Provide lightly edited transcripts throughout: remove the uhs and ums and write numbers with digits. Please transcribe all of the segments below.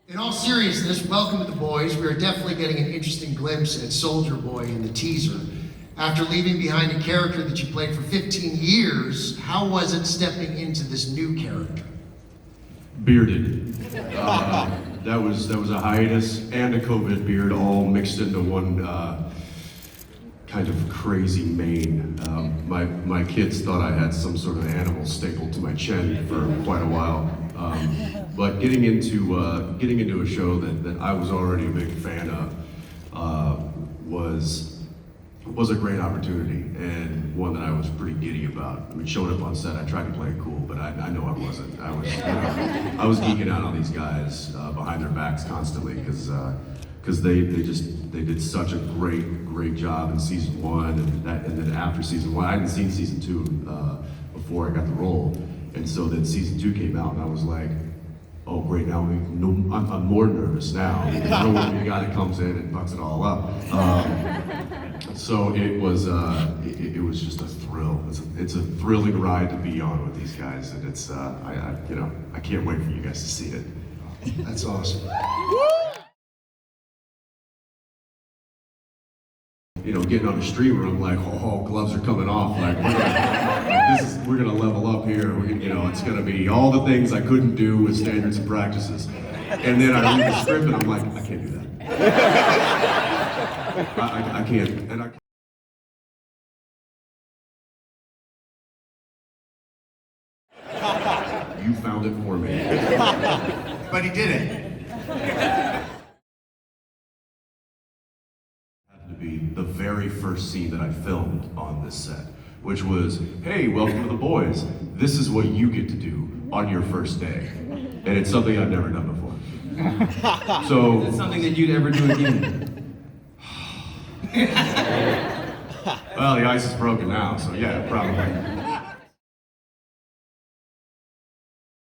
In all seriousness, welcome to the boys. We are definitely getting an interesting glimpse at Soldier Boy in the teaser. After leaving behind a character that you played for 15 years, how was it stepping into this new character? Bearded. That was a hiatus and a COVID beard all mixed into one kind of crazy mane. My kids thought I had some sort of animal stapled to my chin for quite a while. But getting into a show that I was already a big fan of was a great opportunity and one that I was pretty giddy about. I mean, showing up on set, I tried to play it cool, but I know I wasn't. I was geeking out on these guys behind their backs constantly because they did such a great job in season one and then after season one, I hadn't seen season two before I got the role, and so then season two came out and I was like, oh great, now I'm more nervous now. I don't want to be the guy that comes in and fucks it all up. So it was just a thrill. It's a thrilling ride to be on with these guys, and it's I can't wait for you guys to see it. That's awesome. You know, getting on the streamer, I'm like, oh, gloves are coming off. Like we're gonna level up here. It's gonna be all the things I couldn't do with standards and practices. And then I read the script and I'm like, I can't do that. I can't. And you found it for me. But he did it. To be the very first scene that I filmed on this set, which was, hey, welcome to the boys. This is what you get to do on your first day. And it's something I've never done before. So It's something that you'd ever do again. well, the ice is broken now, so yeah, probably.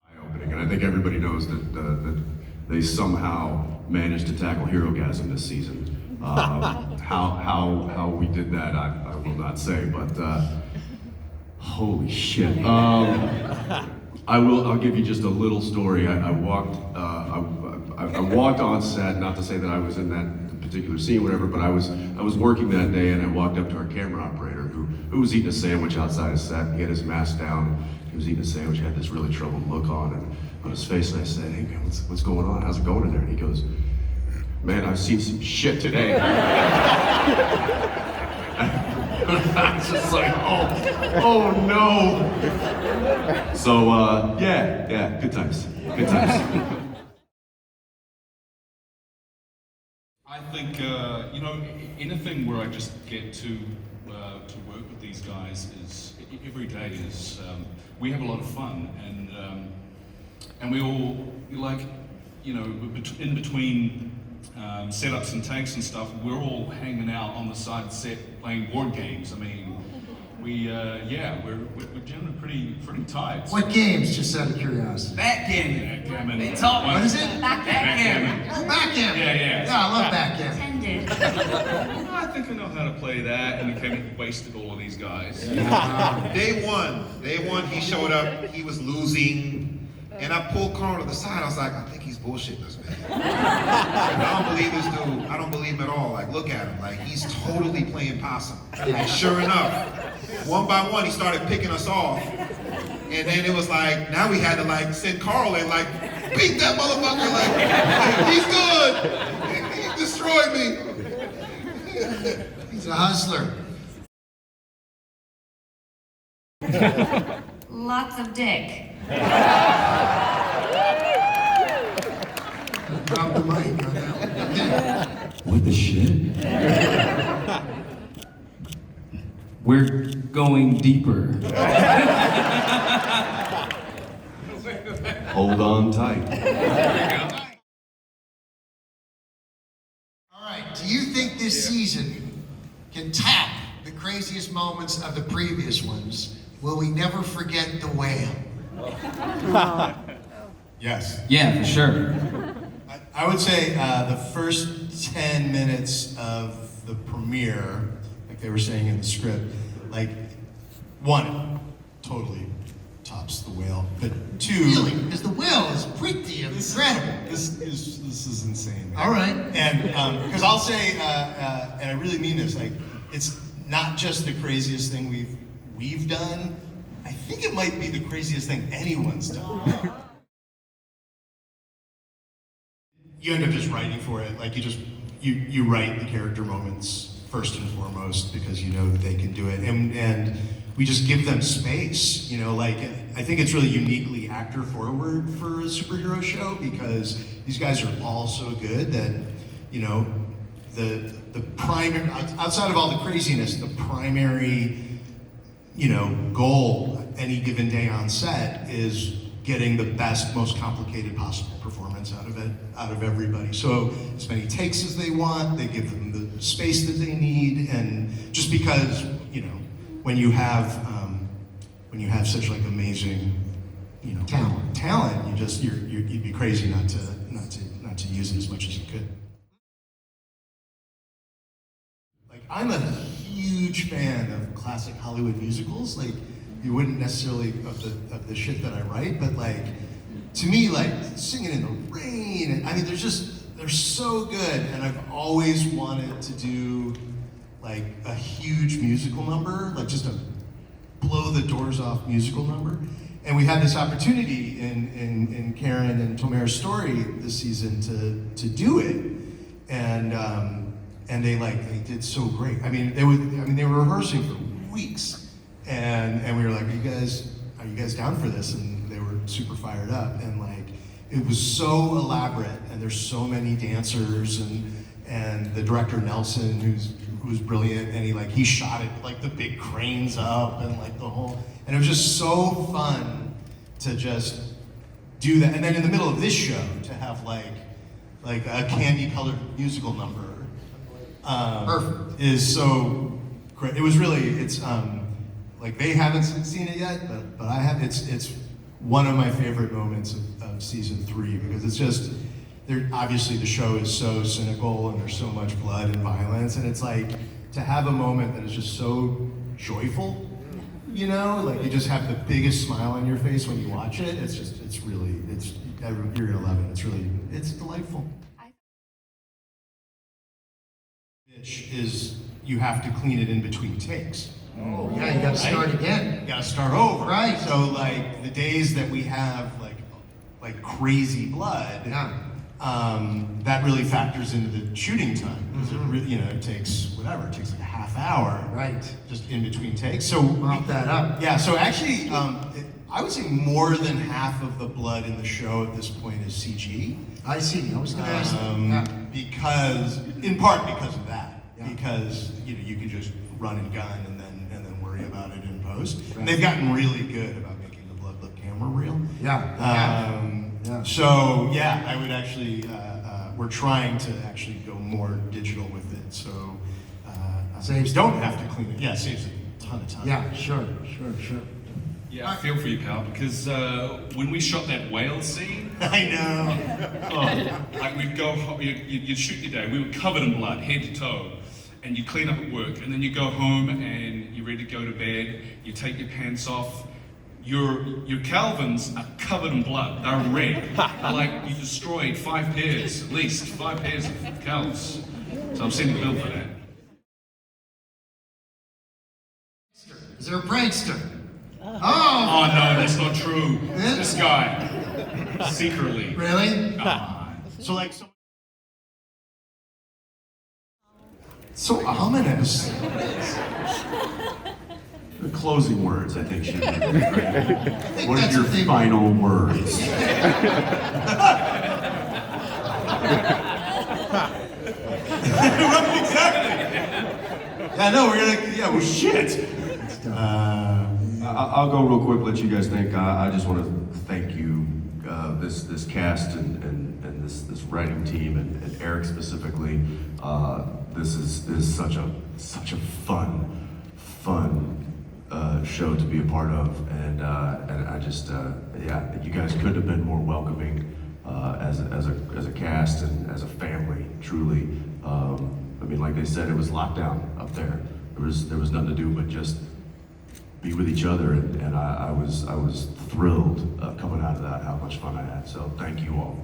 Eye-opening, and I think everybody knows that they somehow managed to tackle Herogasm this season. How we did that, I will not say, but holy shit. I'll give you just a little story. I walked on set, not to say that I was in that particular scene, whatever, but I was working that day, and I walked up to our camera operator who was eating a sandwich outside his set. He had his mask down. He was eating a sandwich. He had this really troubled look on his face, and I said, "Hey man, what's going on? How's it going in there?" And he goes, "Man, I've seen some shit today." I was just like, oh no. So yeah, good times. I think anything where I just get to work with these guys is every day is we have a lot of fun, and we all in between setups and takes and stuff, we're all hanging out on the side of the set playing board games. I mean, we're generally pretty tight. What games, just out of curiosity? Backgammon. What is it? Backgammon. Oh, backgammon. Yeah. Yeah, I love backgammon. I think I know how to play that, and it kind of wasted all of these guys. Day one, he showed up, he was losing, and I pulled Karl to the side. I was like, I think he's bullshitting us, man. I don't believe this dude. I don't believe him at all. Like, look at him. Like, he's totally playing possum. And sure enough, one by one, he started picking us off. And then it was like, now we had to like send Karl in, like, beat that motherfucker. Like, he's good. He destroyed me. He's a hustler. Lots of dick. Drop the mic on that one. Okay. What the shit? We're going deeper. Hold on tight. All right, do you think this season can tap the craziest moments of the previous ones? Will we never forget the whale? Yes. Yeah, for sure. I would say the first 10 minutes of the premiere, like they were saying in the script, like, one, totally top tops The Whale. But two, Really? Because The Whale is pretty incredible. This is insane, man. All right. And because I'll say, and I really mean this, like it's not just the craziest thing we've done. I think it might be the craziest thing anyone's done. You end up just writing for it. Like you write the character moments first and foremost because you know that they can do it, and we just give them space. You know, like I think it's really uniquely actor forward for a superhero show because these guys are all so good that you know the primary outside of all the craziness, the primary goal any given day on set is getting the best, most complicated possible performance out of everybody. So as many takes as they want, they give them the space that they need, and just because when you have such like amazing talent, you'd be crazy not to use it as much as you could. Like I'm a huge fan of classic Hollywood musicals. Like you wouldn't necessarily of the shit that I write, but like to me, like Singing in the Rain. I mean, they're so good, and I've always wanted to do like a huge musical number, like just a blow the doors off musical number. And we had this opportunity in Karen and Tomer's story this season to do it, and they did so great. I mean, they were rehearsing for weeks, and we were like, are you guys down for this? And they were super fired up, and like it was so elaborate, and there's so many dancers, and the director Nelson, who's brilliant, and he shot it with like the big cranes up and like the whole, and it was just so fun to just do that. And then in the middle of this show to have like a candy colored musical number Perfect. is so great. It was really, it's like they haven't seen it yet, but I have. It's one of my favorite moments of season 3 because it's just, obviously the show is so cynical and there's so much blood and violence, and it's like to have a moment that is just so joyful, like you just have the biggest smile on your face when you watch it. You're gonna love it. It's delightful. Is you have to clean it in between takes. Oh, yeah, you got to start again. You gotta start over. Right. So like the days that we have like crazy blood, that really factors into the shooting time because it really, it takes like a half hour. Right. Just in between takes. So Bump that up. yeah. So actually, I would say more than half of the blood in the show at this point is CG. I see. I was going to ask that. Yeah. In part because of that. Yeah. Because you can just run and gun and then worry about it in post. Right. And they've gotten really good about making the blood look camera real. Yeah. Yeah. So yeah, I would actually we're trying to actually go more digital with it. So Saves don't time. have to clean it. Yeah, it saves a ton of time. Yeah, sure. Yeah, I feel for you, Karl, because when we shot that whale scene, I know. like we'd go, you'd shoot your day, we were covered in blood, head to toe, and you clean up at work, and then you go home and you're ready to go to bed, you take your pants off, your Calvins are covered in blood, they're red, they're like you destroyed 5 pairs, at least 5 pairs of Calvs. So I'm sending a bill for that. Is there a prankster? Oh, Oh no, that's not true. Yeah? This guy, secretly. really? Come on. So so ominous. The closing words, I think, should be right? What are that's your what they final words? Yeah, no, well, shit. I'll go real quick, let you guys think. I just want to thank you, this cast and this writing team and Eric specifically. This is such a fun show to be a part of, and I just you guys couldn't have been more welcoming as a cast and as a family, truly. I mean, like they said, it was lockdown up there. There was nothing to do but just be with each other, and I was thrilled coming out of that, how much fun I had. So thank you all.